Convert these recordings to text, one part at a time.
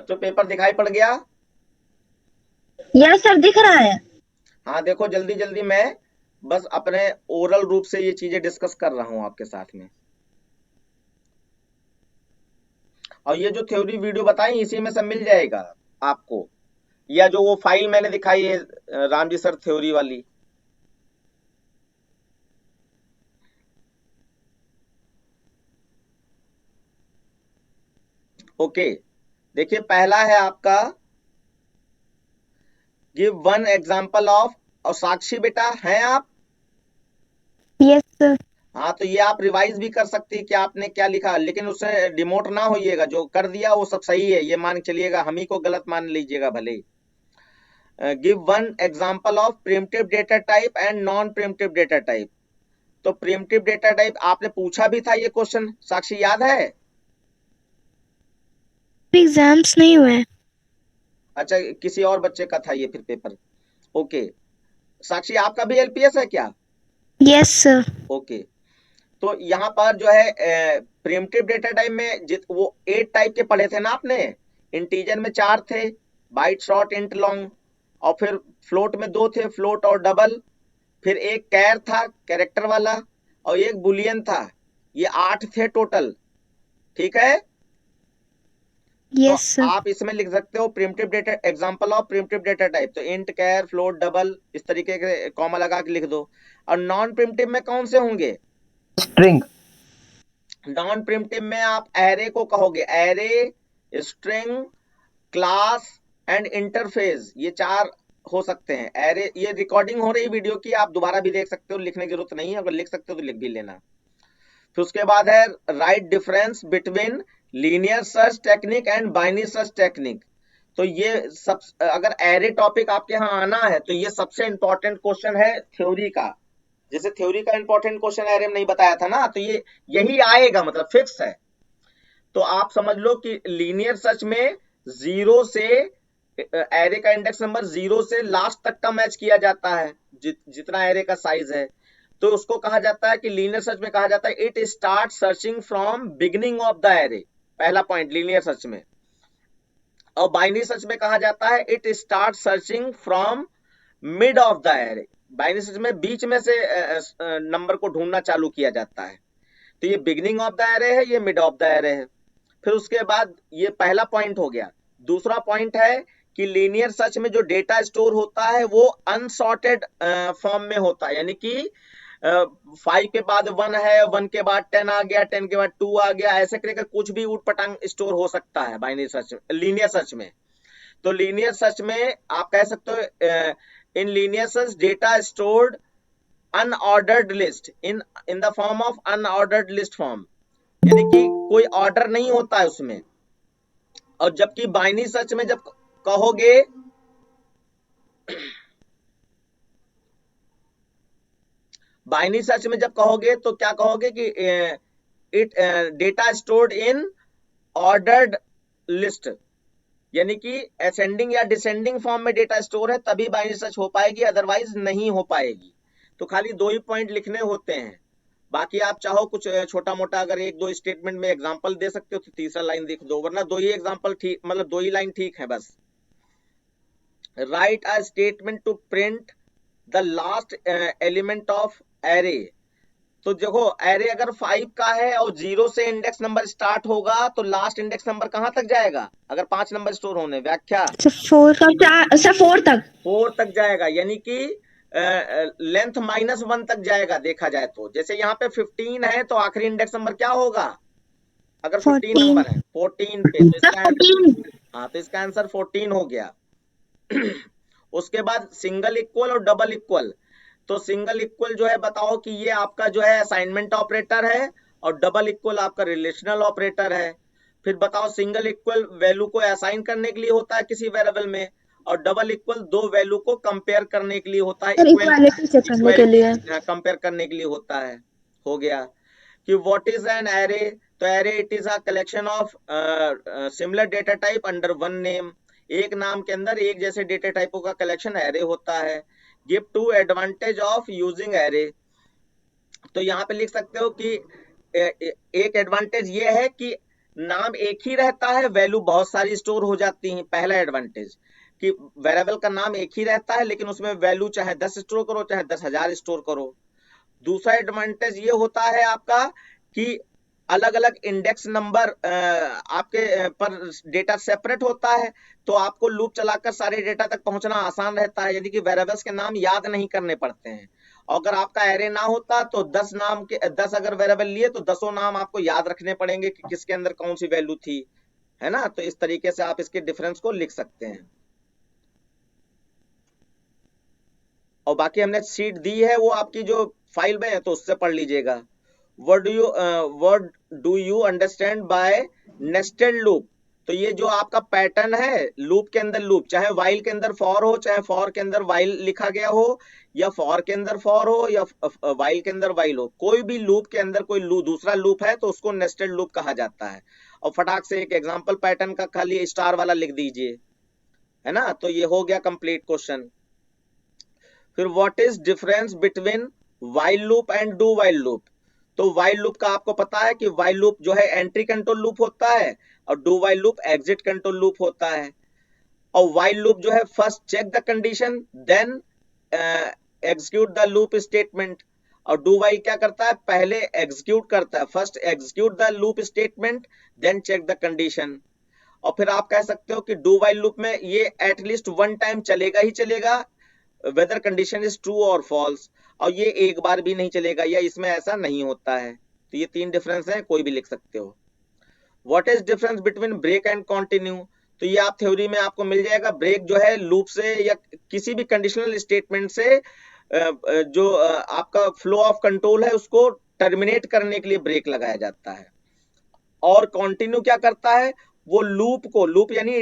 बच्चों पेपर दिखाई पड़ गया? यस सर, दिख रहा है। हाँ देखो, जल्दी जल्दी मैं बस अपने ओरल रूप से ये चीजें डिस्कस कर रहा हूँ आपके साथ में। और ये जो थ्योरी वीडियो बताई इसी में सब मिल जाएगा आपको, या जो वो फाइल मैंने दिखाई है राम जी सर थ्योरी वाली। ओके, देखिए पहला है आपका गिव वन एग्जांपल ऑफ, और साक्षी बेटा हैं आप? Yes sir. हाँ तो ये आप रिवाइज भी कर सकती है कि आपने क्या लिखा, लेकिन उससे डिमोट ना होइएगा, जो कर दिया वो सब सही है ये मान के चलिएगा, हम ही को गलत मान लीजिएगा भले ही। Give one example of primitive data type and non primitive data type. तो प्रिमिटिव डेटा टाइप आपने पूछा भी था ये क्वेश्चन, साक्षी याद है? एग्जाम्स नहीं हुए। अच्छा, किसी और बच्चे का था ये फिर पेपर। ओके, साक्षी आपका भी एलपीएस है क्या? Yes sir. ओके, तो यहाँ पर जो है प्रिमिटिव डेटा टाइप में वो 8 टाइप के पढ़े थे ना आपने। इंटीजर में 4 थे, बाइट शॉर्ट इंट लॉन्ग, और फिर फ्लोट में 2 थे, फ्लोट और डबल, फिर एक कैर था कैरेक्टर वाला, और एक बुलियन था। ये 8 थे टोटल, ठीक है। तो यस सर। आप इसमें लिख सकते हो primitive data example of primitive data type, तो इंट कैर फ्लोट डबल इस तरीके के कॉमा लगा के लिख दो। और नॉन प्रिमिटिव में कौन से होंगे? स्ट्रिंग। नॉन प्रिमिटिव में आप एरे को कहोगे, array, string, class and interface, ये 4 हो सकते हैं। एरे, ये रिकॉर्डिंग हो रही वीडियो की, आप दोबारा भी देख सकते हो, लिखने की जरूरत नहीं है, अगर लिख सकते हो तो लिख भी लेना। फिर उसके बाद है right difference between linear search technique and binary search technique. तो ये सब, अगर एरे टॉपिक आपके यहाँ आना है तो ये सबसे इंपॉर्टेंट क्वेश्चन है थ्योरी का। जैसे थ्योरी का इंपॉर्टेंट क्वेश्चन एरे में नहीं बताया था ना, तो ये यही आएगा, मतलब फिक्स है। तो आप समझ लो कि लीनियर सर्च में जीरो से एरे का इंडेक्स नंबर 0 से लास्ट तक का मैच किया जाता है, जितना एरे का साइज है। तो उसको कहा जाता है कि लीनियर सर्च में कहा जाता है it start searching from beginning of the array, पहला पॉइंट लीनियर सर्च में। और बाइनरी सर्च में कहा जाता है it start searching from mid of the array, binary search में बीच में से नंबर को ढूंढना चालू किया जाता है। तो ये बिगिनिंग ऑफ द एरे है, ये मिड ऑफ द एरे है। फिर उसके बाद ये पहला पॉइंट हो गया। दूसरा पॉइंट है कि लीनियर सर्च में जो डेटा स्टोर होता है वो अनसॉर्टेड फॉर्म में होता है, यानी कि 5 के बाद 1 है, 1 के बाद 10 आ गया, 10 के बाद 2 आ गया, ऐसे करके कुछ भी उठ पटांग स्टोर हो सकता है बाइनरी सर्च में, लीनियर सर्च में। तो लीनियर सर्च में आप कह सकते हो in linear search data stored unordered list in the form of unordered list form, यानी कि कोई ऑर्डर नहीं होता है उसमें। और जबकि बाइनरी सर्च में जब कहोगे बाइनरी सर्च में जब कहोगे तो क्या कहोगे कि it data stored in ordered list, यानी कि असेंडिंग या डिसेंडिंग फॉर्म में डेटा स्टोर है तभी बाइनरी सर्च हो पाएगी, अदरवाइज नहीं हो पाएगी। तो खाली 2 ही पॉइंट लिखने होते हैं, बाकी आप चाहो कुछ छोटा मोटा अगर 1-2 स्टेटमेंट में एग्जांपल दे सकते हो तो तीसरा लाइन लिख दो, वरना 2 ही एग्जांपल ठीक, मतलब 2 ही लाइन ठीक है बस। Write a statement to print the last element of array. तो देखो एरे अगर 5 का है और 0 से इंडेक्स नंबर स्टार्ट होगा तो लास्ट इंडेक्स नंबर कहां तक जाएगा? अगर 5 नंबर स्टोर होने, व्याख्या सर 4 सर 4 तक। 4 तक जाएगा, यानी कि लेंथ -1 तक जाएगा देखा जाए तो। जैसे यहाँ पे 15 है तो आखिरी इंडेक्स नंबर क्या होगा? अगर 15 14। नंबर है 14 पे तो सर इसका, 14। हाँ तो इसका आंसर 14 हो गया। उसके बाद सिंगल इक्वल और डबल इक्वल। तो सिंगल इक्वल जो है बताओ कि ये आपका जो है असाइनमेंट ऑपरेटर है, और डबल इक्वल आपका रिलेशनल ऑपरेटर है। फिर बताओ सिंगल इक्वल वैल्यू को असाइन करने के लिए होता है किसी वेरिएबल में, और डबल इक्वल दो वैल्यू को कंपेयर करने के लिए होता है, सर इक्वालिटी चेक करने के लिए। कंपेयर करने के लिए होता है। हो गया कि व्हाट इज एन एरे। तो array it is a collection of similar data type under one name, एक नाम के अंदर एक जैसे डेटा टाइपों का कलेक्शन एरे होता है। Give two advantage of using array. तो यहाँ पे लिख सकते हो कि एक एडवांटेज ये है कि नाम एक ही रहता है, वैल्यू बहुत सारी स्टोर हो जाती हैं। पहला एडवांटेज कि वेरिएबल का नाम एक ही रहता है, लेकिन उसमें वैल्यू चाहे 10 स्टोर करो चाहे 10,000 स्टोर करो। दूसरा एडवांटेज ये होता है आपका कि अलग अलग इंडेक्स नंबर आपके पर डेटा सेपरेट होता है, तो आपको लूप चलाकर सारे डेटा तक पहुंचना आसान रहता है, यानी कि वेरिएबल्स के नाम याद नहीं करने पड़ते हैं। अगर आपका एरे ना होता तो 10 अगर वेरिएबल लिए तो 10 नाम आपको याद रखने पड़ेंगे कि किसके अंदर कौन सी वैल्यू थी, है ना। तो इस तरीके से आप इसके डिफरेंस को लिख सकते हैं। और बाकी हमने शीट दी है वो आपकी जो फाइल में है, तो उससे पढ़ लीजिएगा। what do you understand by nested loop? तो ये जो आपका पैटर्न है लूप के अंदर लूप, चाहे वाइल के अंदर फॉर हो, चाहे फॉर के अंदर वाइल लिखा गया हो, या फॉर के अंदर फॉर हो, या वाइल के अंदर वाइल हो, कोई भी लूप के अंदर कोई दूसरा लूप है तो उसको नेस्टेड लूप कहा जाता है। और फटाक से एक एग्जांपल पैटर्न का खाली स्टार वाला लिख दीजिए, है ना। तो ये हो गया कंप्लीट क्वेश्चन। फिर what is difference between while loop and do while loop? तो वाइल लूप का आपको पता है कि वाइल लूप जो है एंट्री कंट्रोल लूप होता है, और do while loop exit control loop होता है। और वाइल लूप जो है first check the condition then execute the loop statement, और डू वाइल क्या करता है, पहले एग्जीक्यूट करता है, first execute the loop statement then check the condition. और फिर आप कह सकते हो कि डू वाइल लूप में ये एटलीस्ट वन टाइम चलेगा ही चलेगा, वेदर कंडीशन इज ट्रू और फॉल्स, और ये एक बार भी नहीं चलेगा, या इसमें ऐसा नहीं होता है। तो ये तीन डिफरेंस है, कोई भी लिख सकते हो। What is difference between break and continue? तो ये आप थ्योरी में आपको मिल जाएगा। ब्रेक जो है लूप से या किसी भी कंडीशनल स्टेटमेंट से जो आपका फ्लो ऑफ कंट्रोल है उसको टर्मिनेट करने के लिए ब्रेक लगाया जाता है। और कंटिन्यू क्या करता है, वो लूप यानी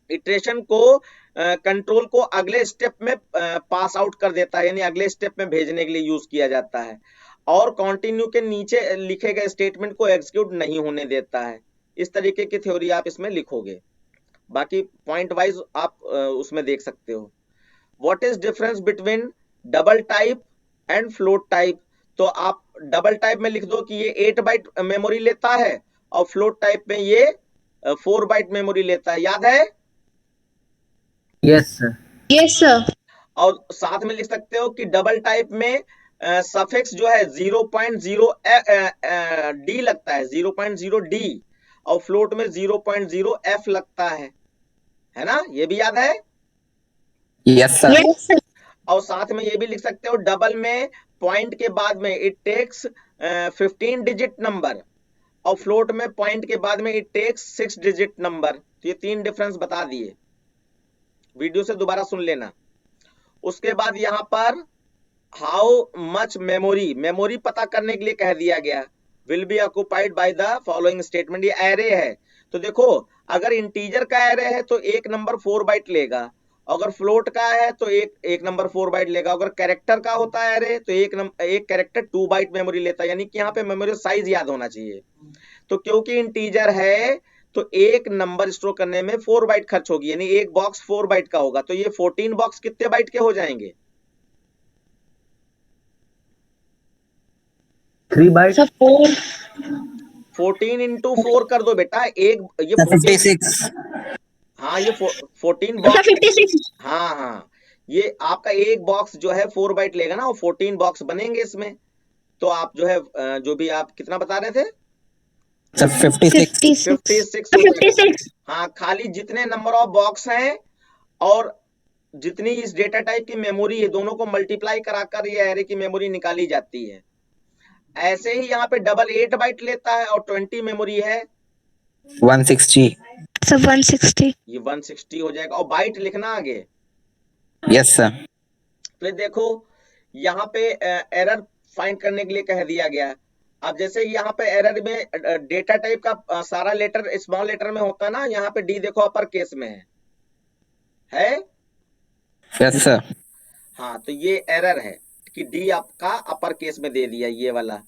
इटरेशन को कंट्रोल को अगले स्टेप में पास आउट कर देता है, यानी अगले स्टेप में भेजने के लिए यूज किया जाता है। और कंटिन्यू के नीचे लिखे गए स्टेटमेंट को एग्जीक्यूट नहीं होने देता है। इस तरीके की थ्योरी आप इसमें लिखोगे, बाकी पॉइंट वाइज आप उसमें देख सकते हो। What is difference between double type and float type? तो आप डबल टाइप में लिख दो कि ये 8 बाइट मेमोरी लेता है, और फ्लोट टाइप में ये 4 बाइट मेमोरी लेता है, याद है? Yes sir. Yes sir. और साथ में लिख सकते हो कि डबल टाइप में सफिक्स जो है 0.0 डी लगता है, 0.0 डी, और फ्लोट में 0.0 एफ लगता है ना, ये भी याद है? Yes sir. और साथ में ये भी लिख सकते हो डबल में पॉइंट के बाद में इट टेक्स 15 डिजिट नंबर, और फ्लोट में पॉइंट के बाद में इट टेक्स 6 डिजिट नंबर। तो ये तीन डिफरेंस बता दिए, वीडियो से दोबारा सुन लेना। उसके बाद यहाँ पर हाउ मच मेमोरी पता करने के लिए कह दिया गया, will be occupied by the following statement. ये एरे है, तो देखो अगर इंटीजर का एरे है तो एक नंबर 4 बाइट लेगा, अगर फ्लोट का है तो एक नंबर 4 बाइट लेगा, अगर कैरेक्टर का होता है एरे तो एक कैरेक्टर 2 बाइट मेमोरी लेता है, यानी कि यहाँ पे मेमोरी साइज याद होना चाहिए। तो क्योंकि इंटीजर है तो एक नंबर स्टोर करने में 4 बाइट खर्च होगी, यानी एक बॉक्स 4 बाइट का होगा, तो ये 14 बॉक्स कितने बाइट के हो जाएंगे? 3 बाइट। 14 इंटू 4 कर दो बेटा, एक ये 56। हाँ ये 14 बॉक्स, 56। हाँ ये आपका एक बॉक्स जो है 4 बाइट लेगा ना, वो 14 बॉक्स बनेंगे इसमें। तो आप जो है जो भी आप कितना बता रहे थे, 56। 56 हाँ, खाली जितने नंबर ऑफ बॉक्स हैं और जितनी इस डेटा टाइप की मेमोरी है, दोनों को मल्टीप्लाई कराकर ये एरे की मेमोरी निकाली जाती है। ऐसे ही यहाँ पे डबल 8 बाइट लेता है और 20 मेमोरी है 160। सब 160। ये 160 हो जाएगा, और बाइट लिखना आगे। Yes sir. फिर देखो यहाँ पे एरर फाइंड करने के लिए कह दिया गया। अब जैसे यहाँ पे एरर में डेटा टाइप का सारा लेटर स्मॉल लेटर में होता है ना, यहाँ पे डी देखो अपर केस में है? Yes sir. हाँ, तो ये एरर है कि डी आपका अपर केस में दे दिया ये वाला।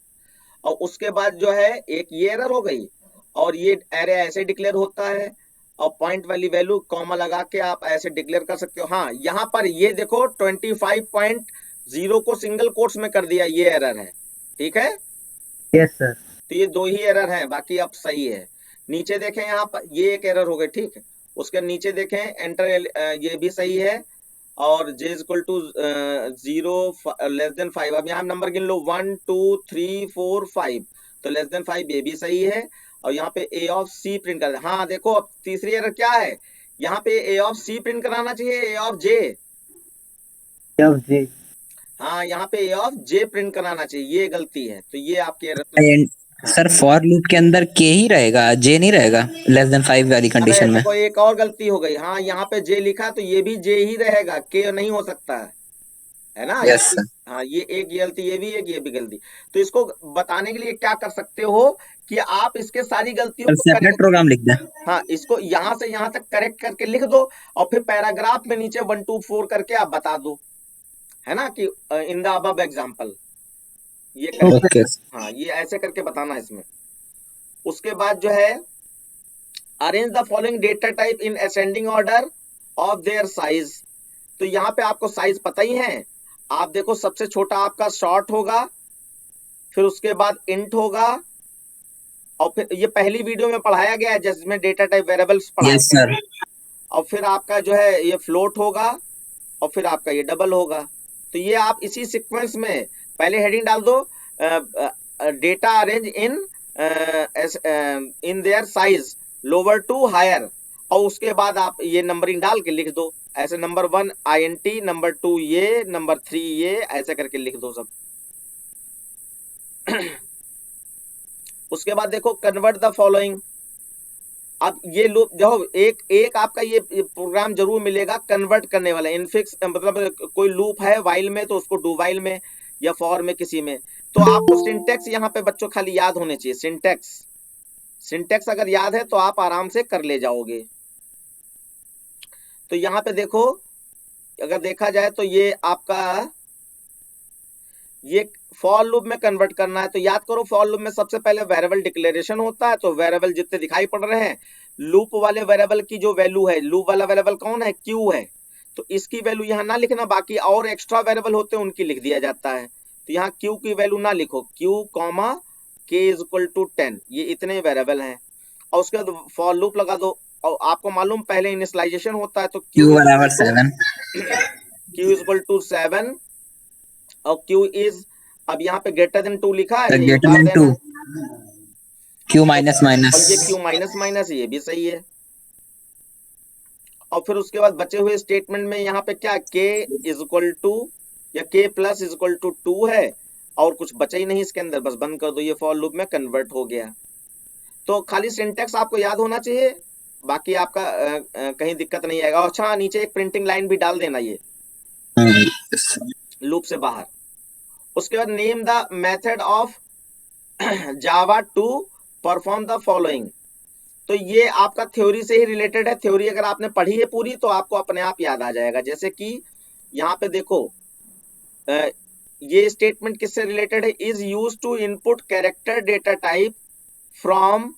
और उसके बाद जो है एक ये एरर हो गई, और ये एरे ऐसे डिक्लेयर होता है, और पॉइंट वाली वैल्यू कॉमा लगा के आप ऐसे डिक्लेयर कर सकते हो। हाँ, यहाँ पर ये देखो 25.0 को सिंगल कोट्स में कर दिया, ये एरर है, ठीक है? Yes sir. तो ये दो ही एरर हैं, बाकी अब सही है। नीचे देखें यहाँ पर ये एक एरर हो गई, ठीक है। उसके नीचे देखें एंटर, ये भी सही है। और j equal to 0 less than 5। अब यहाँ नंबर गिन लो 1 2 3 4 5, तो लेस देन 5 ये भी सही है। और यहाँ पे a ऑफ c प्रिंट कर, हाँ देखो अब तीसरी एरर क्या है, यहाँ पे a ऑफ c प्रिंट कराना चाहिए a ऑफ j। हाँ यहाँ पे a ऑफ j प्रिंट कराना चाहिए, ये गलती है, तो ये आपकी एरर। हाँ। सर फॉर लूप के अंदर के ही रहेगा, जे नहीं रहेगा लेस देन 5 वाली अरे कंडीशन में। देखो एक और गलती हो गई, हाँ यहाँ पे j लिखा तो ये भी j ही रहेगा, k नहीं हो सकता है ना। Yes sir. हाँ ये एक गलती, ये भी गलती। तो इसको बताने के लिए क्या कर सकते हो कि आप इसके सारी गलतियों सर को सेपरेट करेक्ट, प्रोग्राम लिख दें। हाँ इसको यहाँ से यहाँ तक करेक्ट करके लिख दो, और फिर पैराग्राफ में नीचे 1 2 4 करके आप बता दो, है ना, कि इन द अबव एग्जांपल, ये ओके। हाँ ये ऐसे करके बताना इसमें। उसके बाद जो है arrange the following data type in ascending order of their size. तो यहाँ पे आपको साइज पता ही है। आप देखो सबसे छोटा आपका शॉर्ट होगा, फिर उसके बाद इंट होगा, और फिर ये पहली वीडियो में पढ़ाया गया है जिसमें डेटा टाइप वेरिएबल्स पढ़ाया यस गया सर। है। और फिर आपका जो है ये फ्लोट होगा, और फिर आपका ये डबल होगा। तो ये आप इसी सीक्वेंस में पहले हेडिंग डाल दो, data arrange in their size lower to higher, और उसके बाद आप ये नंबरिंग डाल के लिख दो, ऐसे नंबर 1 INT, नंबर 2 ये, नंबर 3 ये, ऐसे करके लिख दो सब। उसके बाद देखो कन्वर्ट द फॉलोइंग। अब ये लूप जो एक एक आपका ये प्रोग्राम जरूर मिलेगा कन्वर्ट करने वाला, इनफिक्स मतलब कोई लूप है वाइल में तो उसको डू वाइल में या फॉर में किसी में। तो आपको सिंटेक्स यहाँ पे बच्चों खाली याद होने चाहिए, सिंटेक्स अगर याद है तो आप आराम से कर ले जाओगे। तो यहाँ पे देखो अगर देखा जाए तो ये आपका ये फॉर लूप में कन्वर्ट करना है, तो याद करो फॉर लूप में सबसे पहले वेरिएबल डिक्लेरेशन होता है। तो वेरिएबल जितने दिखाई पड़ रहे हैं, लूप वाले वेरिएबल की जो वैल्यू है, लूप वाला वेरिएबल कौन है, क्यू है, तो इसकी वैल्यू यहाँ ना लिखना, बाकी और एक्स्ट्रा वेरिएबल होते हैं उनकी लिख दिया जाता है। तो यहाँ क्यू की वैल्यू ना लिखो, क्यू कॉमा के इज इक्वल टू 10, ये इतने वेरिएबल हैं। और उसके बाद फॉर लूप लगा दो, और आपको मालूम पहले इनिशियलाइजेशन होता है, तो क्यू बराबर 7, क्यू इज इक्वल टू 7, और क्यू इज, अब यहाँ पे ग्रेटर देन 2 लिखा है, ये ग्रेटर उतार देन 2, देना, क्यू माइनस माइनस, और ये क्यू माइनस माइनस, ये भी सही है। और फिर उसके बाद बचे हुए स्टेटमेंट में यहाँ पे क्या, के इज इक्वल टू या के प्लस इज इक्वल टू 2 है, और कुछ बचा ही नहीं इसके अंदर, बस बंद कर दो, ये फॉर लूप में कन्वर्ट हो गया। तो खाली सिंटेक्स आपको याद होना चाहिए, बाकी आपका कहीं दिक्कत नहीं आएगा। और अच्छा नीचे एक प्रिंटिंग लाइन भी डाल देना ये लूप से बाहर। उसके बाद name the method of Java to perform the following. तो ये आपका थ्योरी से ही रिलेटेड है, थ्योरी अगर आपने पढ़ी है पूरी तो आपको अपने आप याद आ जाएगा। जैसे कि यहाँ पे देखो ये स्टेटमेंट किससे रिलेटेड है, is use to input character data type from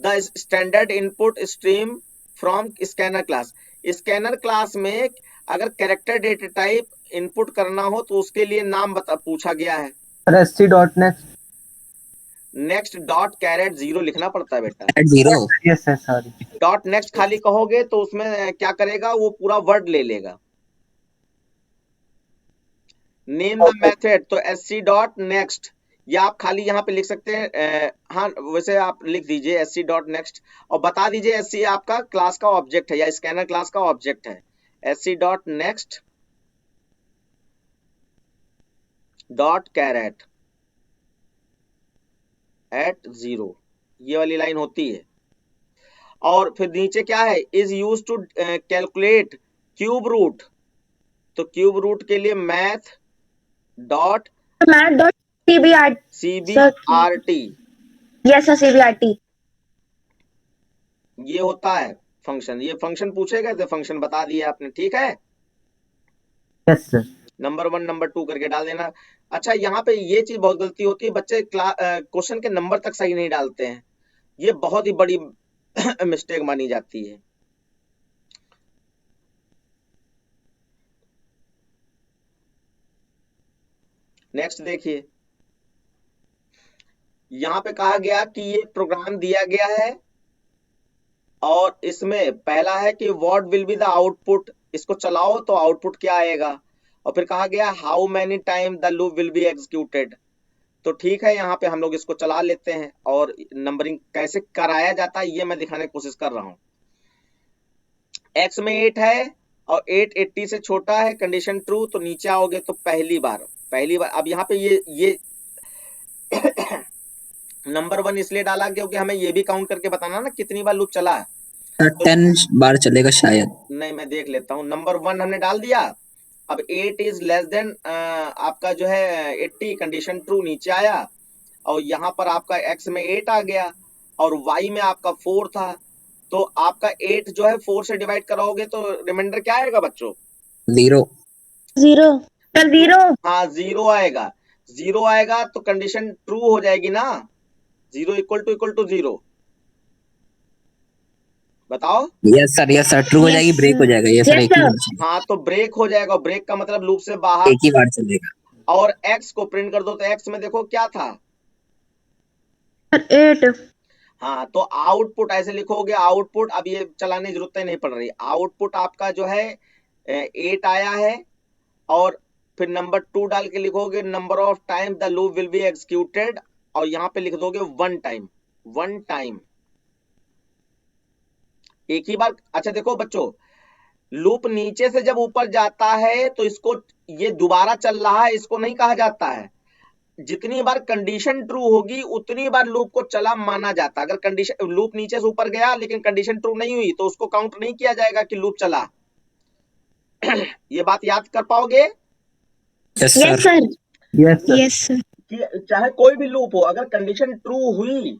the standard input stream from scanner class. Scanner class में अगर कैरेक्टर डेटा टाइप इनपुट करना हो तो उसके लिए नाम पूछा गया है, नेक्स्ट डॉट कैरेट 0 लिखना पड़ता है बेटा, 0। Yes, sir. Sorry. Dot next खाली कहोगे तो उसमें क्या करेगा, वो पूरा वर्ड ले लेगा। नेम द मेथड, तो sc डॉट नेक्स्ट, या आप खाली यहाँ पे लिख सकते हैं, हाँ वैसे आप लिख दीजिए sc डॉट नेक्स्ट, और बता दीजिए sc आपका क्लास का ऑब्जेक्ट है या स्कैनर क्लास का ऑब्जेक्ट है। sc डॉट नेक्स्ट डॉट कैरेट एट 0, ये वाली लाइन होती है। और फिर नीचे क्या है, is use to calculate cube root, तो क्यूब रूट के लिए math dot Math.cbrt. cbrt, Yes, sir. CBRT. ये होता है फंक्शन। ये फंक्शन पूछेगा तो फंक्शन बता दिया आपने, ठीक है। Yes, sir. नंबर 1 नंबर 2 करके डाल देना। अच्छा यहाँ पे ये चीज बहुत गलती होती है, बच्चे क्वेश्चन के नंबर तक सही नहीं डालते हैं, ये बहुत ही बड़ी मिस्टेक मानी जाती है। नेक्स्ट देखिए, यहाँ पे कहा गया कि ये प्रोग्राम दिया गया है और इसमें पहला है कि what will be the output, इसको चलाओ तो आउटपुट क्या आएगा, और फिर कहा गया how many time the loop will be executed. तो ठीक है, यहाँ पे हम लोग इसको चला लेते हैं और नंबरिंग कैसे कराया जाता है ये मैं दिखाने की कोशिश कर रहा हूँ। x में 8 है और 8 80 से छोटा है, कंडीशन ट्रू, तो नीचे आओगे तो पहली बार अब यहाँ पे ये नंबर 1 इसलिए डाला क्योंकि हमें ये भी काउंट करके बताना ना कितनी बार लूप चला है। 10 बार चलेगा शायद। नहीं, मैं देख लेता हूँ। नंबर 1 हमने डाल दिया। अब 8 इज लेस देन आपका जो है 80, कंडीशन ट्रू, नीचे आया और यहाँ पर आपका x में 8 आ गया और y में आपका 4 था, तो आपका 8 जो है 4 से डिवाइड कराओगे तो रिमाइंडर क्या आएगा बच्चों? 0। 0 सर 0। हाँ, 0 आएगा। 0 आएगा तो कंडीशन ट्रू हो जाएगी ना, 0 इक्वल टू 0। बताओ। यस सर ट्रू हो जाएगी, ब्रेक हो जाएगा। यस सर, एक ही बार चलेगा। हाँ, तो ब्रेक हो जाएगा। ब्रेक का मतलब लूप से बाहर, एक ही बार चलेगा। और x को प्रिंट कर दो तो x में देखो क्या था, 8। हाँ, तो आउटपुट ऐसे लिखोगे, आउटपुट, अब ये चलाने की जरूरत ही नहीं पड़ रही। आउटपुट आपका जो है 8 आया है और फिर नंबर 2 डाल के लिखोगे number of time the loop will be executed, और यहाँ पे लिख दोगे 1 टाइम, 1 टाइम, एक ही बार। अच्छा देखो बच्चों, लूप नीचे से जब ऊपर जाता है तो इसको, ये दोबारा चल रहा है, इसको नहीं कहा जाता है। जितनी बार कंडीशन ट्रू होगी उतनी बार लूप को चला माना जाता है। अगर कंडीशन, लूप नीचे से ऊपर गया लेकिन कंडीशन ट्रू नहीं हुई तो उसको काउंट नहीं किया जाएगा कि लूप चला। ये बात याद कर पाओगे? Yes yes sir. Sir. Yes sir. कि चाहे कोई भी लूप हो, अगर कंडीशन ट्रू हुई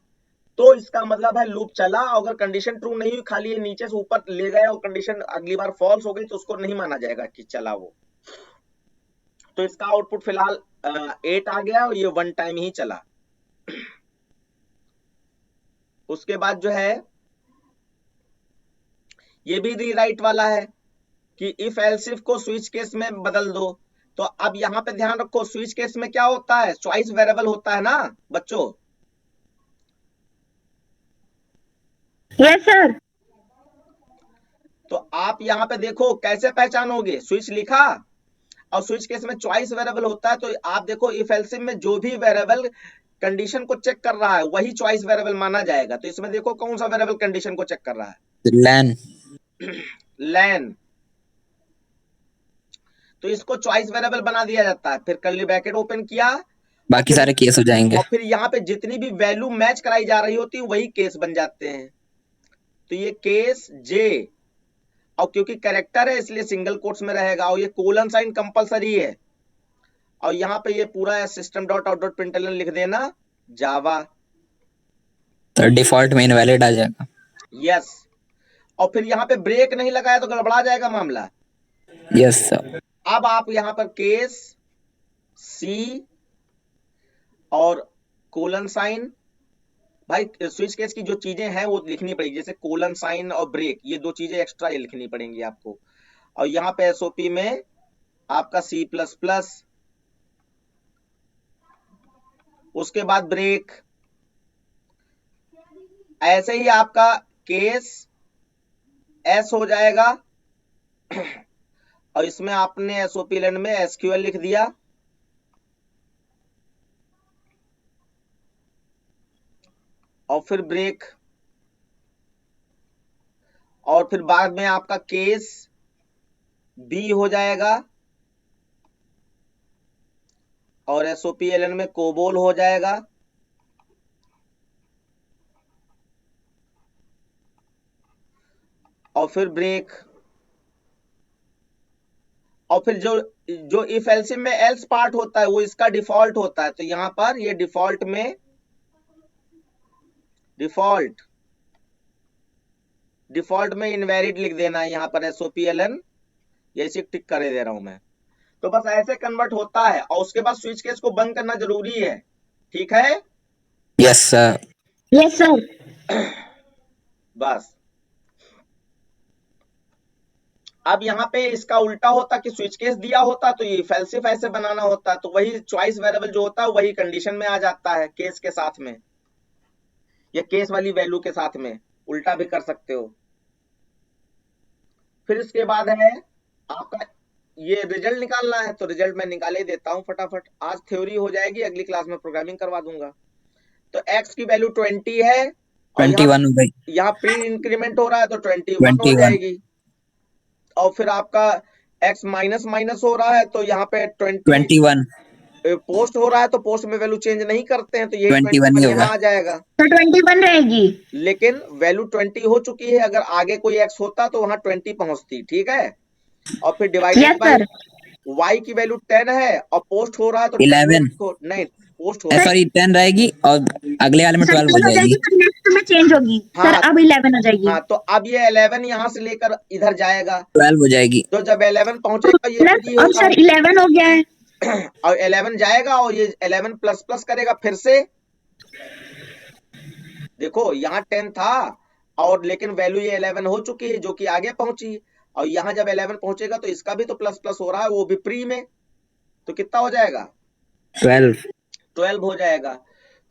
तो इसका मतलब है लूप चला, अगर कंडीशन ट्रू नहीं हुई, खाली ये नीचे से ऊपर ले गए और कंडीशन अगली बार फॉल्स हो गई तो उसको नहीं माना जाएगा कि चला वो। तो इसका आउटपुट फिलहाल 8 आ गया और ये 1 टाइम ही चला। उसके बाद जो है ये भी रीराइट वाला है कि इफ एल्स इफ को स्विच केस में बदल दो। तो अब यहाँ पे ध्यान रखो, स्विच केस में क्या होता है, चॉइस वेरिएबल होता है ना बच्चों। Yes sir. तो आप यहाँ पे देखो कैसे पहचानोगे, स्विच लिखा और स्विच केस में चॉइस वेरिएबल होता है, तो आप देखो इफ एल्स इफ में जो भी वेरिएबल कंडीशन को चेक कर रहा है वही चॉइस वेरिएबल माना जाएगा। तो इसमें देखो कौन सा वेरिएबल कंडीशन को चेक कर रहा है, लैन। लैन, तो इसको चॉइस वेरिएबल बना दिया जाता है। फिर कर्ली ब्रैकेट ओपन किया, बाकी सारे केस हो जाएंगे। और फिर यहाँ पे जितनी भी वैल्यू मैच कराई जा रही होती है वही केस बन जाते हैं। तो ये केस जे, और क्योंकि कैरेक्टर है इसलिए सिंगल कोट्स में रहेगा, और ये कोलन साइन कंपलसरी है, और यहाँ पे ये पूरा system dot out dot println लिख देना जावा, तो डिफॉल्ट में इनवैलिड आ जाएगा। यस। और फिर यहाँ पे ब्रेक नहीं लगाया तो गड़बड़ा जाएगा मामला। Yes sir. अब आप यहाँ पर केस सी और कोलन साइन, भाई स्विच केस की जो चीजें हैं वो लिखनी पड़ेगी, जैसे कोलन साइन और ब्रेक, ये 2 चीजें एक्स्ट्रा ये लिखनी पड़ेंगी आपको। और यहाँ पे एसओपी में आपका C++, उसके बाद ब्रेक, ऐसे ही आपका केस एस हो जाएगा और इसमें आपने एसओपी लैंड में एसक्यूएल लिख दिया, और फिर ब्रेक, और फिर बाद में आपका केस बी हो जाएगा और एसओपी एलएन में कोबोल हो जाएगा, और फिर ब्रेक, और फिर जो इफ एल्सिफ में एल्स पार्ट होता है वो इसका डिफॉल्ट होता है। तो यहां पर ये डिफॉल्ट में इनवैलिड लिख देना है, यहाँ पर एसओपी एलएन, ये इसे टिक करे दे रहा हूं मैं। तो बस ऐसे कन्वर्ट होता है, और उसके बाद स्विच केस को बंद करना जरूरी है, ठीक है? Yes sir. Yes sir. बस अब यहाँ पे इसका उल्टा होता कि स्विच केस दिया होता तो ये फेल्सिफ ऐसे बनाना होता, तो वही चॉइस वेरिएबल जो होता है वही कंडीशन में आ जाता है केस के साथ में, या केस वाली वैल्यू के साथ में, उल्टा भी कर सकते हो। फिर इसके बाद है आपका ये रिजल्ट निकालना है, तो रिजल्ट मैं निकाले देता हूं फटाफट, आज थ्योरी हो जाएगी, अगली क्लास में प्रोग्रामिंग करवा दूंगा। तो x की वैल्यू 20 है और 21 हो गई, यहाँ प्री इंक्रीमेंट हो रहा है तो 21 हो 21 जाएगी। और फिर आपका x माइनस माइनस हो रहा है तो यहाँ पे 21 पोस्ट हो रहा है, तो पोस्ट में वैल्यू चेंज नहीं करते हैं तो ये 21 ही 21 होगा। यहाँ आ जाएगा, तो 21 रहेगी। लेकिन वैल्यू 20 हो चुकी है, अगर आगे कोई x होता तो वहां 20 पहुंचती, ठीक है। और फिर divided yes by sir. y की वैल्यू 10 है और पोस्ट हो रहा है तो 11 नहीं पोस्ट हो रहा है, सॉरी 10 रहेगी और अगले वाले में सर 12 हो 10 हो जाएगी। जाएगी, पर नेक्स्ट में चेंज होगी। हाँ। सर अब 11 हो जाएगी। हाँ, तो अब ये 11 यहाँ से लेकर इधर जाएगा, 12 हो जाएगी। तो जब 11 पहुंचेगा ये प्लस 3 अब होगा सर 11 हो गया है। और 11 जाएगा और ये 11 प्लस प्लस करेगा फिर से, देखो यहाँ 10 था और लेकिन वैल्यू ये 11 हो चुकी है जो कि आगे पहुंची, और यहाँ जब 11 पहुंचेगा तो इसका भी तो प्लस प्लस हो रहा है, वो भी प्री में, तो कितना हो जाएगा 12 हो जाएगा।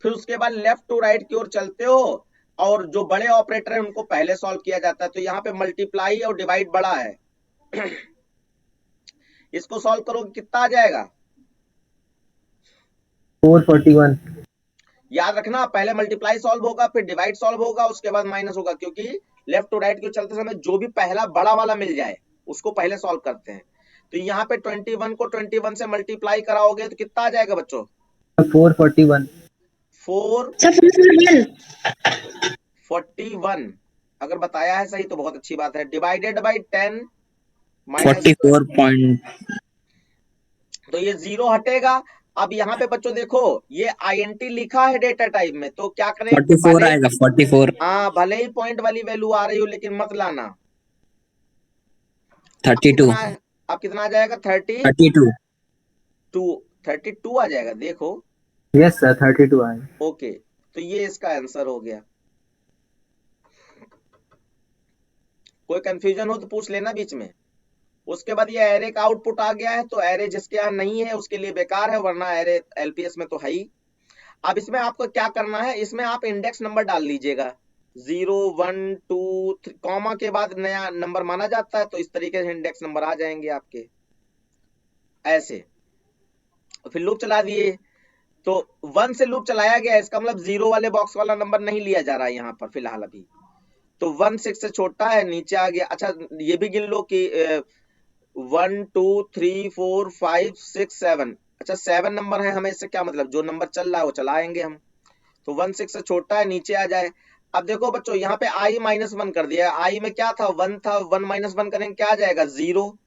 फिर उसके बाद लेफ्ट टू राइट की ओर चलते हो और जो बड़े ऑपरेटर है उनको पहले सॉल्व किया जाता है, तो यहाँ पे मल्टीप्लाई और डिवाइड बड़ा है इसको सॉल्व करोगे कितना आ जाएगा 441। याद रखना, पहले मल्टीप्लाई सॉल्व होगा फिर डिवाइड सॉल्व होगा उसके बाद माइनस होगा, क्योंकि लेफ्ट टू राइट को चलते समय जो भी पहला बड़ा वाला मिल जाए उसको पहले सॉल्व करते हैं। तो यहाँ पे 21 को 21 से मल्टीप्लाई कराओगे तो कितना आ जाएगा बच्चों 441। 441 अगर बताया है सही तो बहुत अच्छी बात है, डिवाइडेड बाई 10 44 तो ये 0 हटेगा। अब यहाँ पे बच्चों देखो ये INT लिखा है डेटा टाइप में, तो क्या करें 44 आएगा 44। हाँ, भले ही पॉइंट वाली वैल्यू आ रही हो लेकिन मत लाना। 32 अब कितना आ जाएगा 32 आ जाएगा, देखो यस सर 32 आए। ओके, तो ये इसका आंसर हो गया। कोई कंफ्यूजन हो तो पूछ लेना बीच में। उसके बाद ये एरे का आउटपुट आ गया है, तो एरे जिसके यहाँ नहीं है उसके लिए बेकार है, वरना एरे LPS में तो है ही। अब इसमें आपको क्या करना है, इसमें आप इंडेक्स नंबर डाल लीजिएगा, 0 1 2 3 कॉमा के बाद नया नंबर माना जाता है, तो इस तरीके से इंडेक्स नंबर आ जाएंगे आपके ऐसे। फिर लूप चला दिए तो 1 से लूप चलाया गया, इसका मतलब 0 वाले बॉक्स वाला नंबर नहीं लिया जा रहा है यहाँ पर फिलहाल अभी, तो 1 6 से छोटा है नीचे आ गया। अच्छा ये भी गिन लो कि 1 2 3 4 5 6 7, अच्छा 7 नंबर है, हमें इससे क्या मतलब, जो नंबर चल रहा है वो चलाएंगे हम, तो 1 6 से छोटा है नीचे आ जाए। अब देखो बच्चों यहाँ पे i -1 कर दिया, i में क्या था 1 था, 1 -1 करेंगे क्या आ जाएगा 0।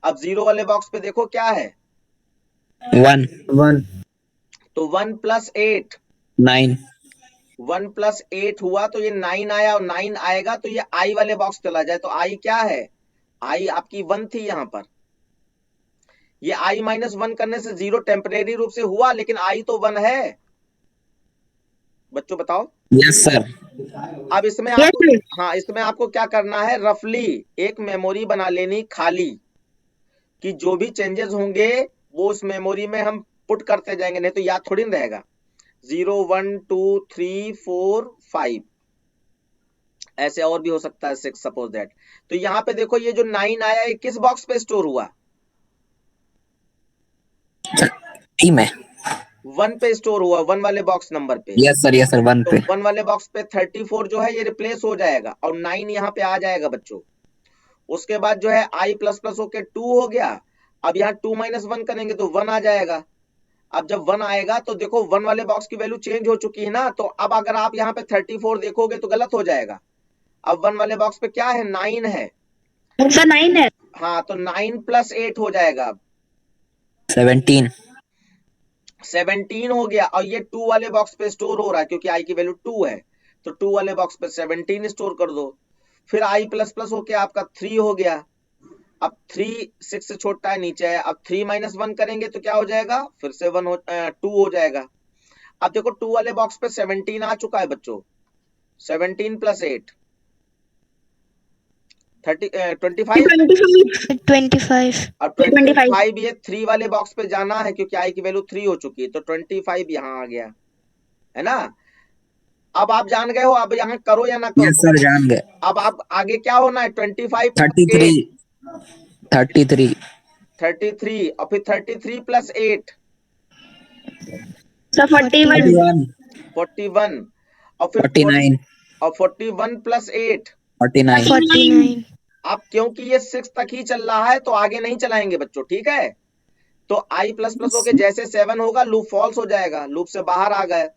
अब 0 वाले बॉक्स पे देखो क्या है 1 तो 1 + 8 9 1 + 8 हुआ तो ये 9 आया, और 9 आएगा तो ये i वाले बॉक्स चला जाए, तो i क्या है, i आपकी 1 थी यहाँ पर, ये i -1 करने से 0 टेम्परेरी रूप से हुआ, लेकिन i तो 1 है। बच्चों बताओ। Yes sir. अब इसमें आपको हाँ इसमें आपको क्या करना है, रफली एक मेमोरी बना लेनी खाली, कि जो भी चेंजेस होंगे वो उस मेमोरी में हम पुट करते जाएंगे, नहीं तो याद थोड़ी ना रहेगा। 0 1 2 3 4 5 ऐसे और भी हो सकता है 6 सपोज दैट। तो यहाँ पे देखो ये जो 9 आया है किस बॉक्स पे स्टोर हुआ, में 1 पे स्टोर हुआ, 1 वाले बॉक्स नंबर पे। यस सर 1 पे। तो 1 वाले बॉक्स पे 34 जो है ये रिप्लेस हो जाएगा और 9 यहाँ पे आ जाएगा बच्चों। उसके बाद जो है i ++ होके 2 हो गया, अब यहाँ 2 - 1 करेंगे तो 1 आ जाएगा। अब जब 1 आएगा तो देखो 1 वाले बॉक्स की वैल्यू चेंज हो चुकी है ना, तो अब अगर आप यहाँ पे 34 देखोगे तो गलत हो जाएगा। अब 1 वाले बॉक्स पे क्या है 9 है, 9 है हाँ, तो 9 + 8 हो जाएगा अब 17 हो गया, और ये 2 वाले बॉक्स पे स्टोर हो रहा है क्योंकि i की वैल्यू 2 है, तो 2 वाले बॉक्स पे 17 स्टोर कर दो। फिर i ++ होके आपका 3 हो गया, अब 3 6 से छोटा है नीचे है, अब 3 - 1 करेंगे तो क्या हो जाएगा, फिर से 2 हो जाएगा। अब देखो 2 वाले बॉक्स पे 17 आ चुका है बच्चों, 17 + 8 25 25 और 25 25 ये 3 वाले बॉक्स पे जाना है क्योंकि आई की वैल्यू 3 हो चुकी है, तो 25 यहाँ आ गया, है ना। अब आप जान गए हो, अब यहाँ करो या ना यस करो। सर, जान गए। अब आप आगे क्या होना है, 25 33 33 33 और फिर 33 प्लस 8 सर 41 41 41 और फिर 49 और 41 प्लस 8। 49 49 अब क्योंकि ये 6 तक ही चल रहा है तो आगे नहीं चलाएंगे बच्चों, ठीक है। तो आई प्लस प्लस होके जैसे 7 होगा लूप फॉल्स हो जाएगा, लूप से बाहर आ गए।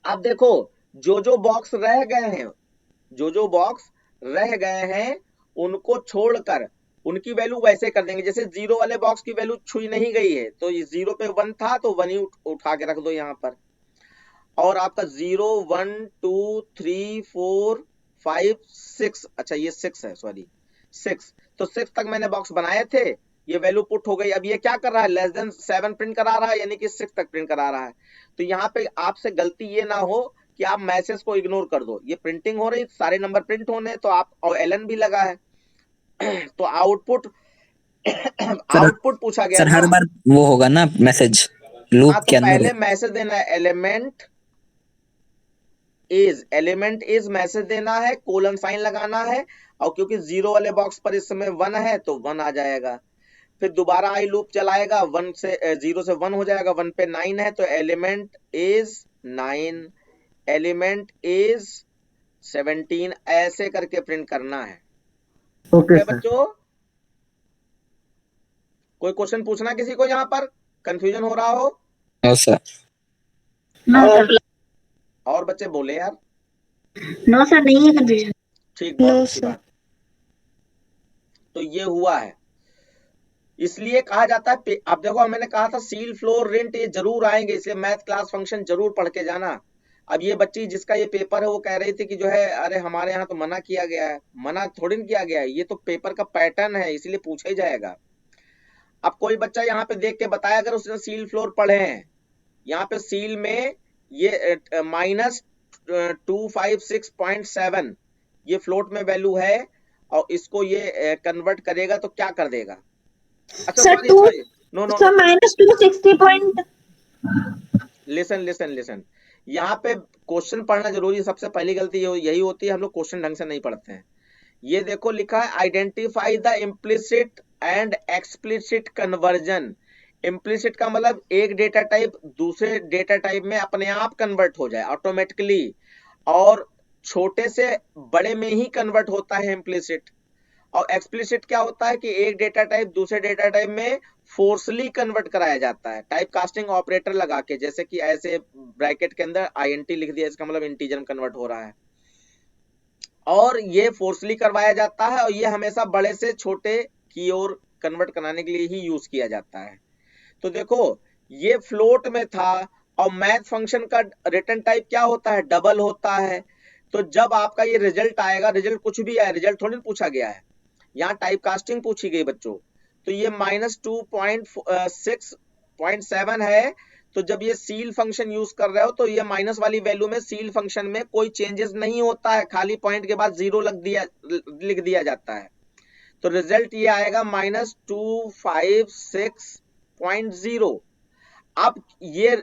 अब देखो जो बॉक्स रह गए हैं, जो बॉक्स रह गए हैं उनको छोड़कर उनकी वैल्यू वैसे कर देंगे जैसे 0 वाले बॉक्स की वैल्यू छुई नहीं गई है, तो ये 0 पे 1 था तो 1 ही उठा के रख दो यहाँ पर। और आपका 0 1 2 3 4 5 6, अच्छा ये 6 है, सॉरी 6, तो 6 तक मैंने बॉक्स बनाए थे, ये वैल्यू पुट हो गई। अब ये क्या कर रहा है, लेस देन 7 प्रिंट करा रहा है, यानी कि 6 तक प्रिंट करा रहा है। तो यहाँ पे आपसे गलती ये ना हो कि आप मैसेज को इग्नोर कर दो, ये प्रिंटिंग हो रही, सारे नंबर प्रिंट होने, तो आप और एलन भी लगा है तो आउटपुट आउटपुट पूछा गया सर ना। हर बार वो होगा ना मैसेज हाँ, लूप तो के अंदर। पहले मैसेज देना है, एलिमेंट इज मैसेज देना है, कोलन साइन लगाना है, और क्योंकि 0 वाले बॉक्स पर इस समय 1 है तो 1 आ जाएगा। फिर दोबारा आई लूप चलाएगा, 1 से 0 से 1 हो जाएगा, 1 पे 9 है तो एलिमेंट इज 9, एलिमेंट इज 17, ऐसे करके प्रिंट करना है। ओके क्या सर। बच्चों, कोई क्वेश्चन पूछना किसी को, यहाँ पर कंफ्यूजन हो रहा हो? No sir. नो सर और बच्चे बोले यार। नो सर नहीं है कंफ्यूजन। ठीक, बहुत अच्छी बात। तो ये हुआ है, इसलिए कहा जाता है, अब देखो मैंने कहा था सील फ्लोर रिंट ये जरूर आएंगे, इसलिए मैथ क्लास फंक्शन जरूर पढ़ के जाना। अब ये बच्ची जिसका ये पेपर है वो कह रही थी कि जो है अरे हमारे यहाँ तो मना किया गया है, मना थोड़ी ना किया गया है, ये तो पेपर का पैटर्न है इसलिए पूछा ही जाएगा। अब कोई बच्चा यहाँ पे देख के बताया अगर उसने सील फ्लोर पढ़े हैं, यहाँ पे सील में ये -256.7 ये फ्लोट में वैल्यू है और इसको ये कन्वर्ट करेगा तो क्या कर देगा। अच्छा sir sorry 2 sorry, no no sir -260 point. Listen, यहाँ पे क्वेश्चन पढ़ना जरूरी है। सबसे पहली गलती यही होती है, हम लोग क्वेश्चन ढंग से नहीं पढ़ते हैं। ये देखो लिखा है identify the implicit and explicit conversion. Implicit का मतलब एक डेटा टाइप दूसरे डेटा टाइप में अपने आप कन्वर्ट हो जाए ऑटोमेटिकली, और छोटे से बड़े में ही कन्वर्ट होता है इम्प्लिसिट। और एक्सप्लिसिट क्या होता है कि एक डेटा टाइप दूसरे डेटा टाइप में फोर्सली कन्वर्ट कराया जाता है, टाइप कास्टिंग ऑपरेटर लगा के, जैसे कि ऐसे ब्रैकेट के अंदर INT लिख दिया, इसका मतलब इंटीजर में कन्वर्ट हो रहा है, और ये फोर्सली करवाया जाता है, और ये हमेशा बड़े से छोटे की ओर कन्वर्ट कराने के लिए ही यूज किया जाता है। तो देखो ये फ्लोट में था, और मैथ फंक्शन का रिटर्न टाइप क्या होता है, डबल होता है। तो जब आपका ये रिजल्ट आएगा, रिजल्ट कुछ भी है, रिजल्ट थोड़ी पूछा गया है, यहाँ टाइप कास्टिंग पूछी गई बच्चों, तो ये -2.6.7 है। तो जब ये सील फंक्शन यूज कर रहे हो तो ये माइनस वाली वैल्यू में सील फंक्शन में कोई चेंजेस नहीं होता है, खाली पॉइंट के बाद 0 लिख दिया जाता है। तो रिजल्ट ये आएगा -256.0। अब ये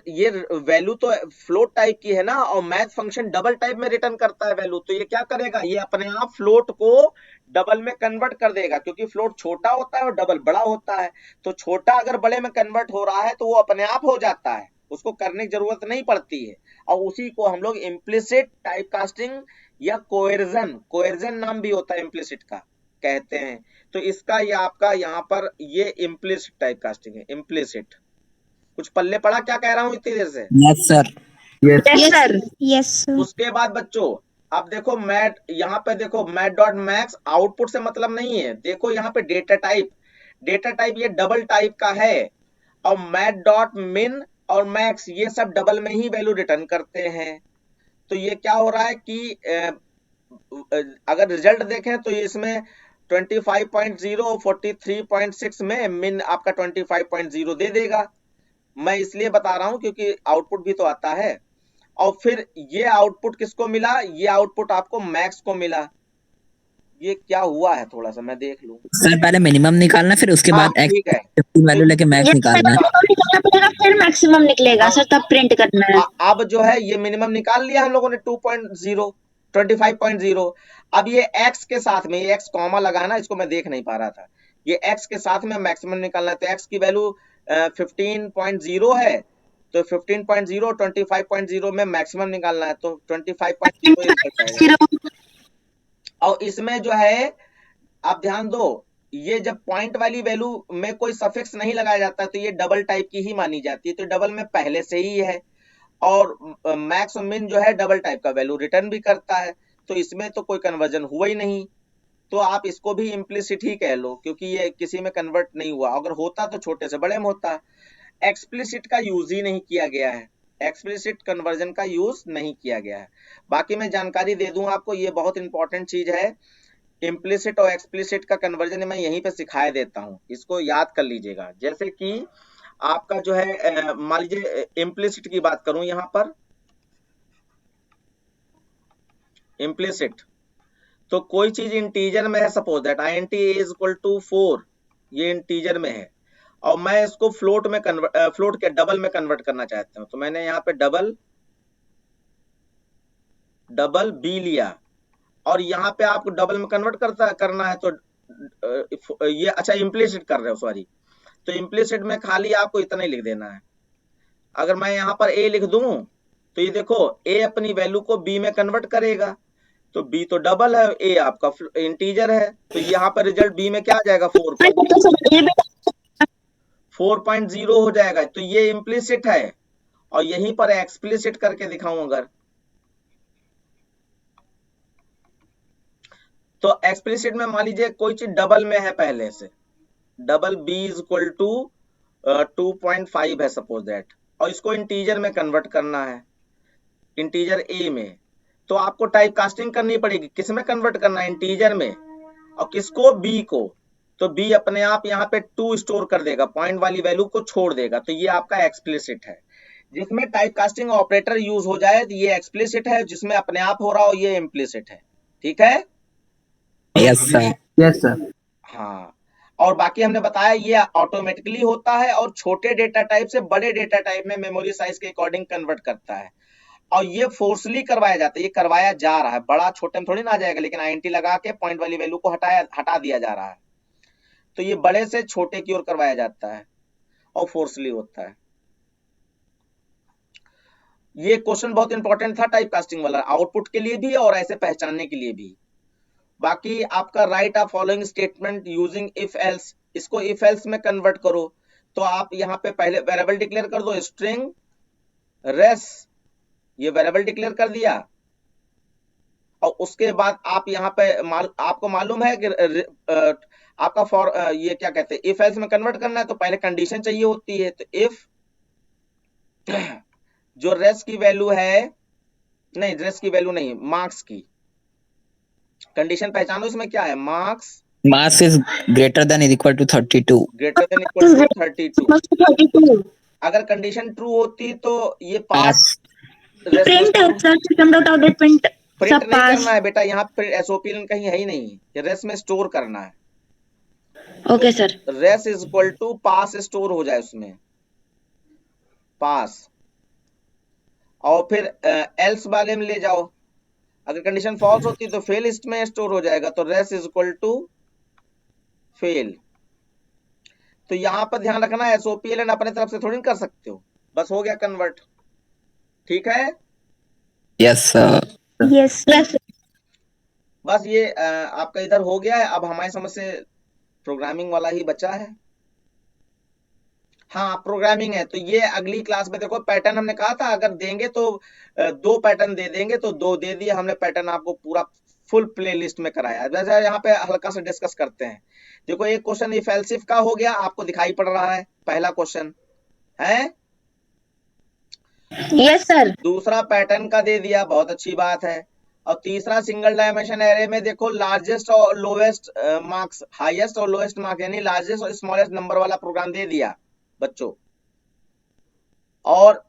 वैल्यू तो फ्लोट टाइप की है ना, और मैथ फंक्शन डबल टाइप में रिटर्न करता है वैल्यू, तो ये क्या करेगा, ये अपने आप फ्लोट को डबल में कन्वर्ट कर देगा, क्योंकि फ्लोट छोटा होता है और डबल बड़ा होता है। तो छोटा अगर बड़े में कन्वर्ट हो रहा है तो वो अपने आप हो जाता है, उसको करने की जरूरत नहीं पड़ती है। और उसी को हम लोग इम्प्लिसिट टाइप कास्टिंग या कोएर्जन नाम भी होता है इम्प्लिसिट का, कहते हैं। तो इसका ये आपका यहाँ पर ये इम्प्लिसिट टाइप कास्टिंग है, इम्प्लिसिट। कुछ पल्ले पड़ा क्या कह रहा हूं इतनी देर से? Yes sir. Yes sir yes sir. उसके बाद बच्चों अब देखो मैट, यहाँ पे देखो मैट डॉट मैक्स आउटपुट से मतलब नहीं है, देखो यहाँ पे डेटा टाइप ये डबल टाइप का है, और मैट डॉट मिन और मैक्स ये सब डबल में ही वैल्यू रिटर्न करते हैं। तो ये क्या हो रहा है कि अगर रिजल्ट देखें तो ये इसमें 25.0 और 43.6 में मिन आपका 25.0 दे देगा। मैं इसलिए बता रहा हूं क्योंकि आउटपुट भी तो आता है। और फिर ये आउटपुट किसको मिला, ये आउटपुट आपको मैक्स को मिला, ये क्या हुआ है, थोड़ा सा मैं देख लूं। सर पहले मिनिमम निकालना, फिर उसके हाँ बाद एक्स ठीक है, 50 वैल्यू लेके मैक्स ये निकालना है। मिनिमम निकालना पड़ेगा, फिर मैक्सिमम निकलेगा हाँ सर, तब प्रिंट करना है। अब जो है ये मिनिमम निकाल लिया हम लोगों ने 2.0 25.0। अब ये x के साथ में, ये x कॉमा लगाना, इसको मैं देख नहीं पा रहा था, ये x के साथ में मैक्सिमम निकालना है। तो x की वैल्यू 15.0 है, तो 15.0 25.0 में मैक्सिमम निकालना है, तो 25.0 ये बच जाएगा। और इसमें जो है आप ध्यान दो, ये जब पॉइंट वाली वैल्यू में कोई सफिक्स नहीं लगाया जाता तो ये डबल टाइप की ही मानी जाती है, तो डबल में पहले से ही है। और मैक्स और मिन जो है डबल टाइप का वैल्यू रिटर्न भी करता है, तो इसमें तो कोई कन्वर्जन हुआ ही नहीं, तो आप इसको भी इम्प्लिसिट ही कह लो, क्योंकि ये किसी में कन्वर्ट नहीं हुआ। अगर होता तो छोटे से बड़े में होता। एक्सप्लिसिट का यूज ही नहीं किया गया है, एक्सप्लिसिट कन्वर्जन का यूज नहीं किया गया है। बाकी मैं जानकारी दे दूं आपको, ये बहुत इंपॉर्टेंट चीज है। इम्प्लिसिट और एक्सप्लिसिट का कन्वर्जन मैं यहीं पे सिखाया देता हूं, इसको याद कर लीजिएगा। जैसे कि आपका जो है मान लीजिए इम्प्लिसिट की बात करूं, यहां पर इम्प्लिसिट, तो कोई चीज इंटीजर में है, suppose that int is equal to 4, ये इंटीजर में है, और मैं इसको फ्लोट में फ्लोट के डबल में कन्वर्ट करना चाहता हूं, तो मैंने यहाँ पे डबल बी लिया, और यहाँ पे आपको डबल में कन्वर्ट करना है, तो ये अच्छा इम्प्लिसिट कर रहे हो, सॉरी, तो इम्प्लिसिट में खाली आपको इतना ही लिख देना है। अगर मैं यहाँ पर a लिख दूं, तो ये देखो a अपनी वैल्यू को b में कन्वर्ट करेगा, तो b तो डबल है, a आपका इंटीजर है, तो यहाँ पर रिजल्ट b में क्या आ जाएगा, 4.0 हो जाएगा। तो ये इम्प्लिसिट है, और यहीं पर एक्सप्लिसिट करके दिखाऊं अगर, तो एक्सप्लिसिट में मान लीजिए कोई चीज डबल में है पहले से, double b is equal to 2.5 है सपोज दैट, और इसको इंटीजर में कन्वर्ट करना है, इंटीजर a में, तो आपको टाइप कास्टिंग करनी पड़ेगी। किस में कन्वर्ट करना है, इंटीजर में, और किसको, b को, तो b अपने आप यहाँ पे 2 स्टोर कर देगा, पॉइंट वाली वैल्यू को छोड़ देगा, तो ये आपका एक्सप्लिसिट है। जिसमें टाइप कास्टिंग ऑपरेटर यूज हो जाए तो ये एक्सप्लिसिट है, जिसमें अपने आप हो रहा हो ये इम्प्लिसिट है। ठीक है, यस सर। Yes sir. हाँ। और बाकी हमने बताया ये ऑटोमेटिकली होता है, और छोटे डेटा टाइप से बड़े डेटा टाइप में मेमोरी साइज के अकॉर्डिंग कन्वर्ट करता है, और ये फोर्सली करवाया जाता है, ये करवाया जा रहा है, बड़ा छोटे में थोड़ी ना आ जाएगा, लेकिन INT लगा के पॉइंट वाली वैल्यू को हटा दिया जा रहा है, तो ये बड़े से छोटे की ओर करवाया जाता है और फोर्सली होता है। ये क्वेश्चन बहुत इंपॉर्टेंट था टाइप कास्टिंग वाला, आउटपुट के लिए भी और ऐसे पहचानने के लिए भी। बाकी आपका right a following statement using if else, इसको इफ एल्स में कन्वर्ट करो, तो आप यहाँ पे पहले वेरिएबल डिक्लेयर कर दो, स्ट्रिंग रेस, ये वेरिएबल डिक्लेयर कर दिया, और उसके बाद आप यहाँ पे आपको मालूम है कि आपका फॉर ये क्या कहते हैं, इफ एल्स में कन्वर्ट करना है तो पहले कंडीशन चाहिए होती है, तो इफ जो रेस की वैल्यू है, नहीं रेस की वैल्यू नहीं, मार्क्स की कंडीशन पहचानो, इसमें क्या है, mass is greater than equal to 32, greater than equal to 32। अगर कंडीशन ट्रू होती तो ये pass print sir, system dot out print print सब नहीं पास। करना है बेटा, यहाँ पर एसओपी कहीं है ही नहीं, ये रेस में स्टोर करना है। Okay sir. Res is equal to pass store हो जाए उसमें, पास, और फिर एल्स वाले में ले जाओ, अगर कंडीशन फॉल्स होती तो फेल लिस्ट में स्टोर हो जाएगा, तो res is equal to fail. तो यहां पर ध्यान रखना, एसओपीएलएन अपने तरफ से थोड़ी कर सकते हो, बस हो गया कन्वर्ट। ठीक है, यस सर। Yes yes. बस ये आपका इधर हो गया है। अब हमारी समझ से प्रोग्रामिंग वाला ही बचा है। हाँ प्रोग्रामिंग है, तो ये अगली क्लास में देखो, पैटर्न हमने कहा था अगर देंगे तो 2 पैटर्न दे देंगे, तो 2 दे दिया हमने पैटर्न, आपको पूरा फुल प्लेलिस्ट में कराया। जैसे यहाँ पे हल्का सा डिस्कस करते हैं। देखो एक क्वेश्चन इफ एल्स इफ का हो गया, आपको दिखाई पड़ रहा है पहला क्वेश्चन है। Yes sir. दूसरा पैटर्न का दे दिया, बहुत अच्छी बात है। और तीसरा सिंगल डायमेंशन एरे में देखो लार्जेस्ट और लोएस्ट मार्क्स, हाईएस्ट और लोएस्ट मार्क्स, यानी लार्जेस्ट और स्मॉलेस्ट नंबर वाला प्रोग्राम दे दिया बच्चों। और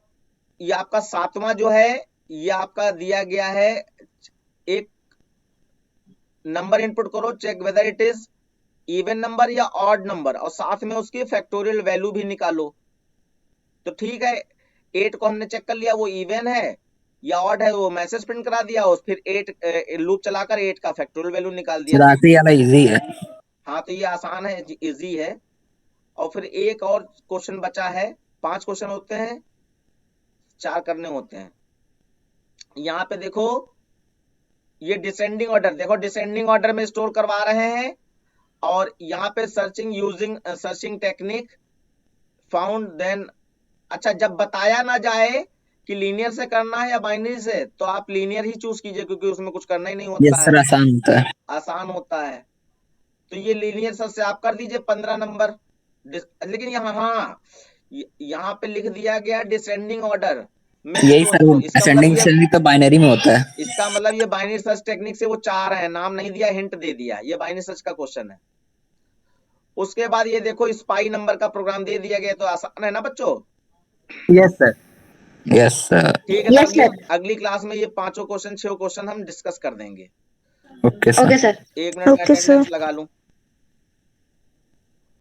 ये आपका 7वां जो है, ये आपका दिया गया है एक नंबर इनपुट करो, check whether it is even number या ऑड नंबर, और साथ में उसकी फैक्टोरियल वैल्यू भी निकालो। तो ठीक है, 8 को हमने चेक कर लिया वो इवन है या ऑड है, वो मैसेज प्रिंट करा दिया, और फिर 8 लूप चलाकर 8 का फैक्टोरियल वैल्यू निकाल दिया। राशि वाला इजी है। हाँ तो ये आसान है, इजी है। और फिर एक और क्वेश्चन बचा है, 5 क्वेश्चन होते हैं, 4 करने होते हैं। यहाँ पे देखो ये डिसेंडिंग ऑर्डर, देखो डिसेंडिंग ऑर्डर में स्टोर करवा रहे हैं, और यहाँ पे searching using searching technique found then. अच्छा, जब बताया ना जाए कि लीनियर से करना है या बाइनरी से, तो आप लीनियर ही चूज कीजिए, क्योंकि उसमें कुछ करना ही नहीं ये होता सर है, आसान होता है। आसान होता है। तो ये लीनियर से आप कर दीजिए 15 नंबर। लेकिन यहाँ पे लिख दिया गया डिसेंडिंग ऑर्डर में यही स्टोर सर, करो। इसका असेंडिंग मतलब डिसेंडिंग तो बाइनरी में होता है। इसका मतलब ये बाइनरी सर्च टेक्निक से वो 4 है, नाम नहीं दिया, हिंट दे दिया, ये बाइनरी सर्च का क्वेश्चन है। उसके बाद ये देखो स्पाई नंबर का प्रोग्राम दे दिया गया, तो आसान है ना बच्चों? Yes sir. Yes sir. ठीक है, Yes, तो sir. अगली क्लास में ये 5 क्वेश्चन 6 क्वेश्चन हम डिस्कस कर देंगे। Okay sir. Okay sir. एक मिनट का Okay, sir. अटेंडेंस लगा लूं।